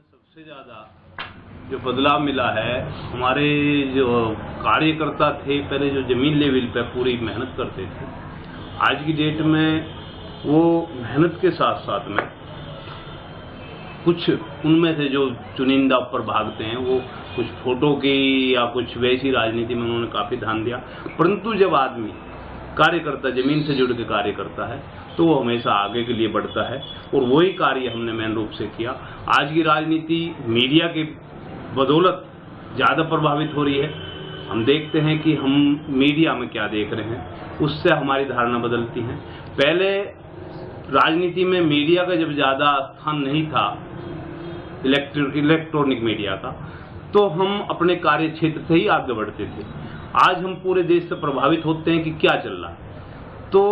सबसे ज़्यादा जो बदलाव मिला है, हमारे जो कार्यकर्ता थे पहले जो जमीन लेवल पे पूरी मेहनत करते थे, आज की डेट में वो मेहनत के साथ साथ में कुछ उनमें से जो चुनिंदा ऊपर भागते हैं, वो कुछ फोटो की या कुछ वैसी राजनीति में उन्होंने काफ़ी ध्यान दिया। परंतु जब आदमी कार्यकर्ता जमीन से जुड़ के कार्य करता है तो वो हमेशा आगे के लिए बढ़ता है, और वही कार्य हमने मेन रूप से किया। आज की राजनीति मीडिया के बदौलत ज़्यादा प्रभावित हो रही है। हम देखते हैं कि हम मीडिया में क्या देख रहे हैं, उससे हमारी धारणा बदलती है। पहले राजनीति में मीडिया का जब ज़्यादा स्थान नहीं था, इलेक्ट्रॉनिक मीडिया का, तो हम अपने कार्य क्षेत्र से ही आगे बढ़ते थे। आज हम पूरे देश से प्रभावित होते हैं कि क्या चल रहा है। तो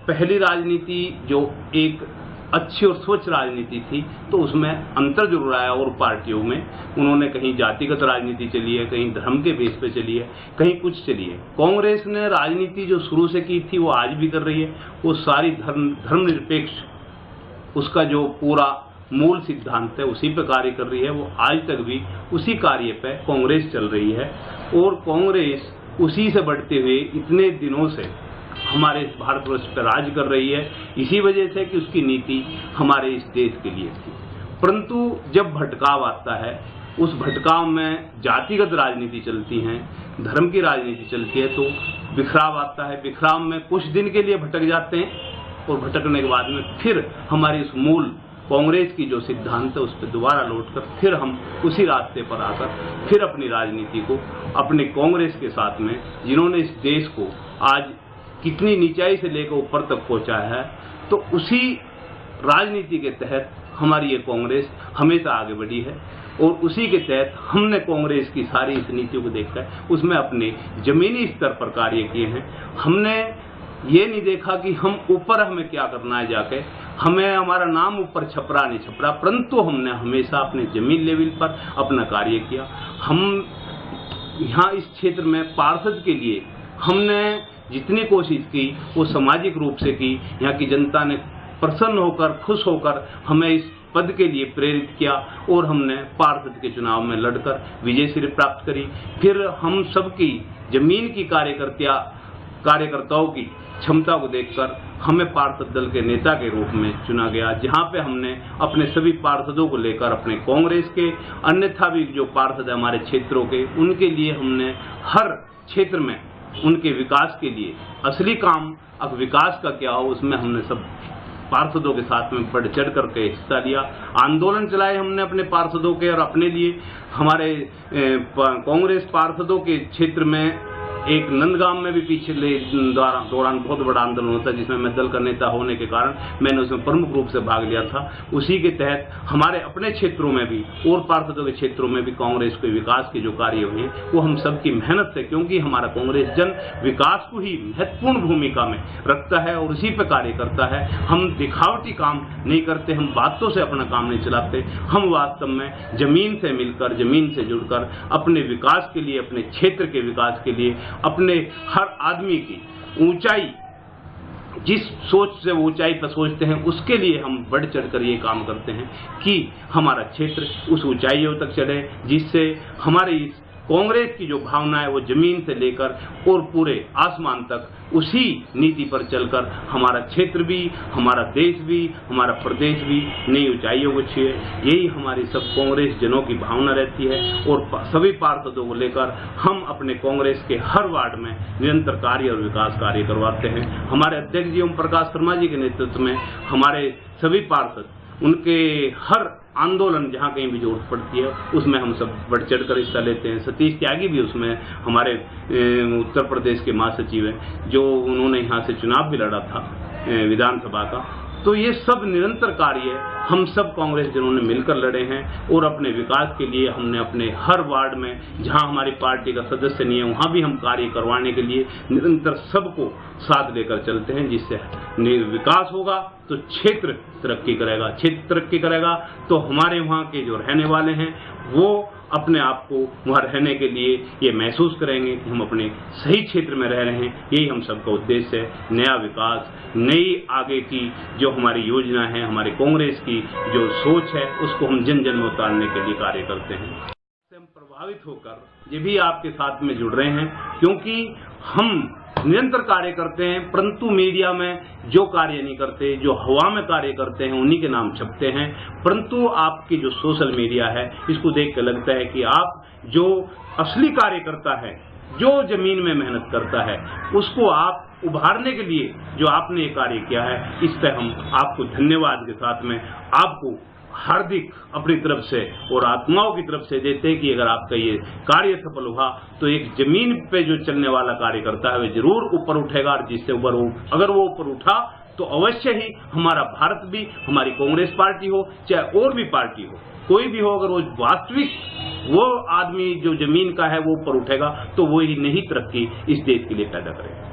पहली राजनीति जो एक अच्छी और स्वच्छ राजनीति थी, तो उसमें अंतर जरूर आया, और पार्टियों में उन्होंने कहीं जातिगत राजनीति चली है, कहीं धर्म के बेस पे चली है, कहीं कुछ चली है। कांग्रेस ने राजनीति जो शुरू से की थी वो आज भी कर रही है, वो सारी धर्मनिरपेक्ष, उसका जो पूरा मूल सिद्धांत है उसी पे कार्य कर रही है। वो आज तक भी उसी कार्य पे कांग्रेस चल रही है, और कांग्रेस उसी से बढ़ते हुए इतने दिनों से हमारे भारतवर्ष पर राज कर रही है, इसी वजह से कि उसकी नीति हमारे इस देश के लिए थी। परंतु जब भटकाव आता है, उस भटकाव में जातिगत राजनीति चलती है, धर्म की राजनीति चलती है, तो बिखराव आता है। बिखराव में कुछ दिन के लिए भटक जाते हैं, और भटकने के बाद में फिर हमारी उस मूल कांग्रेस की जो सिद्धांत है उस पर दोबारा लौटकर फिर हम उसी रास्ते पर आकर फिर अपनी राजनीति को अपने कांग्रेस के साथ में, जिन्होंने इस देश को आज कितनी नीचाई से लेकर ऊपर तक पहुंचाया है, तो उसी राजनीति के तहत हमारी ये कांग्रेस हमेशा आगे बढ़ी है। और उसी के तहत हमने कांग्रेस की सारी इस नीतियों को देखकर उसमें अपने जमीनी स्तर पर कार्य किए हैं। हमने ये नहीं देखा कि हम ऊपर हमें क्या करना है जाके, हमें हमारा नाम ऊपर छपरा नहीं छपरा, परंतु हमने हमेशा अपने जमीन लेवल पर अपना कार्य किया। हम यहाँ इस क्षेत्र में पार्षद के लिए हमने जितनी कोशिश की वो सामाजिक रूप से की। यहाँ की जनता ने प्रसन्न होकर, खुश होकर हमें इस पद के लिए प्रेरित किया, और हमने पार्षद के चुनाव में लड़कर विजय श्री प्राप्त करी। फिर हम सबकी जमीन की कार्यकर्ताओं की क्षमता को देखकर हमें पार्षद दल के नेता के रूप में चुना गया, जहां पे हमने अपने सभी पार्षदों को लेकर अपने कांग्रेस के अन्यथा भी जो पार्षद है हमारे क्षेत्रों के, उनके लिए हमने हर क्षेत्र में उनके विकास के लिए असली काम, अब विकास का क्या हो उसमें हमने सब पार्षदों के साथ में बढ़ चढ़ करके हिस्सा लिया। आंदोलन चलाए हमने अपने पार्षदों के और अपने लिए। हमारे कांग्रेस पार्षदों के क्षेत्र में एक नंदगांव में भी पिछले दौरान बहुत बड़ा आंदोलन होता है, जिसमें मैं दल का नेता होने के कारण मैंने उसमें प्रमुख रूप से भाग लिया था। उसी के तहत हमारे अपने क्षेत्रों में भी और पार्षदों के क्षेत्रों में भी कांग्रेस के विकास के जो कार्य हुए वो हम सबकी मेहनत से, क्योंकि हमारा कांग्रेस जन विकास को ही महत्वपूर्ण भूमिका में रखता है और उसी पर कार्य करता है। हम दिखावटी काम नहीं करते, हम बातों से अपना काम नहीं चलाते, हम वास्तव में जमीन से मिलकर, जमीन से जुड़कर अपने विकास के लिए, अपने क्षेत्र के विकास के लिए, अपने हर आदमी की ऊंचाई, जिस सोच से वो ऊंचाई पर सोचते हैं, उसके लिए हम बढ़ चढ़कर ये काम करते हैं कि हमारा क्षेत्र उस ऊंचाइयों तक चढ़े, जिससे हमारी इस कांग्रेस की जो भावना है वो जमीन से लेकर और पूरे आसमान तक उसी नीति पर चलकर हमारा क्षेत्र भी, हमारा देश भी, हमारा प्रदेश भी नई ऊंचाइयों को छुए। यही हमारी सब कांग्रेस जनों की भावना रहती है, और सभी पार्षदों को लेकर हम अपने कांग्रेस के हर वार्ड में निरंतर कार्य और विकास कार्य करवाते हैं। हमारे अध्यक्ष जी ओम प्रकाश शर्मा जी के नेतृत्व में हमारे सभी पार्षद, उनके हर आंदोलन जहाँ कहीं भी जरूरत पड़ती है उसमें हम सब बढ़ चढ़ कर हिस्सा लेते हैं। सतीश त्यागी भी उसमें हमारे उत्तर प्रदेश के महासचिव हैं, जो उन्होंने यहाँ से चुनाव भी लड़ा था विधानसभा का। तो ये सब निरंतर कार्य हम सब कांग्रेस जनों ने मिलकर लड़े हैं, और अपने विकास के लिए हमने अपने हर वार्ड में जहां हमारी पार्टी का सदस्य नहीं है वहां भी हम कार्य करवाने के लिए निरंतर सबको साथ लेकर चलते हैं, जिससे विकास होगा तो क्षेत्र तरक्की करेगा, क्षेत्र तरक्की करेगा तो हमारे वहाँ के जो रहने वाले हैं वो अपने आप को वहाँ रहने के लिए ये महसूस करेंगे कि हम अपने सही क्षेत्र में रह रहे हैं। यही हम सबका उद्देश्य है। नया विकास, नई आगे की जो हमारी योजना है, हमारी कांग्रेस की जो सोच है, उसको हम जन जन में उतारने के लिए कार्य करते हैं। हम प्रभावित होकर ये भी आपके साथ में जुड़ रहे हैं, क्योंकि हम निरंतर कार्य करते हैं, परंतु मीडिया में जो कार्य नहीं करते, जो हवा में कार्य करते हैं, उन्हीं के नाम छपते हैं। परंतु आपकी जो सोशल मीडिया है, इसको देख कर लगता है कि आप जो असली कार्य करता है, जो जमीन में मेहनत करता है, उसको आप उभारने के लिए जो आपने ये कार्य किया है, इस पर हम आपको धन्यवाद के साथ में आपको हार्दिक अपनी तरफ से और आत्माओं की तरफ से देते हैं कि अगर आपका ये कार्य सफल हुआ तो एक जमीन पे जो चलने वाला कार्य करता है वह जरूर ऊपर उठेगा, और जिससे ऊपर अगर वो ऊपर उठा तो अवश्य ही हमारा भारत भी, हमारी कांग्रेस पार्टी हो चाहे और भी पार्टी हो, कोई भी हो, अगर वो वास्तविक वो आदमी जो जमीन का है वो ऊपर उठेगा तो वो ही नई तरक्की इस देश के लिए पैदा करेगा।